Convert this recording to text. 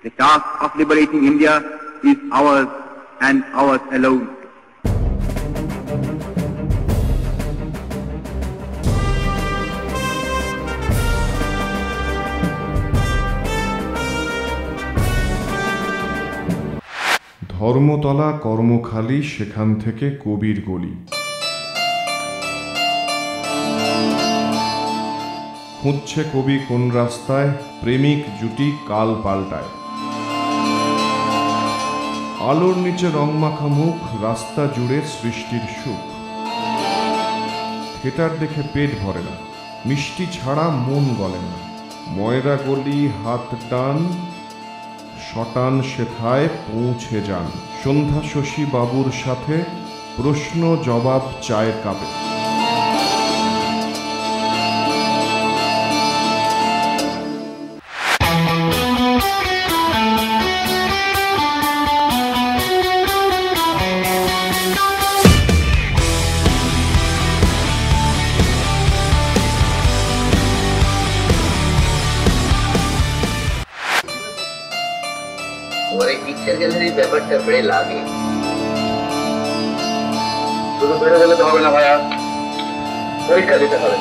The task of liberating India is ours and ours alone. Dharmatala কর্মখালি, সেখান থেকে কবির গলি। খুঁজছে কবি কোন রাস্তায়, প্রেমিক জুটি কাল পাল্টায়। আলোর নিচে রংমাখা মুখ, রাস্তা জুড়ে সৃষ্টির সুখ। থিয়েটার দেখে পেট ভরে না, মিষ্টি ছাড়া মন গলে না। ময়রা গলি হাত টান, শটান সেথায় পৌঁছে যান। সন্ধ্যা শশী বাবুর সাথে প্রশ্ন জবাব চায়ের কাপে। তোমার এই পিকচার গ্যালারির ব্যাপারটা বেড়ে লাগে। শুধু বেড়ে গেলে তো হবে না ভাইয়া, পরীক্ষা দিতে হবে।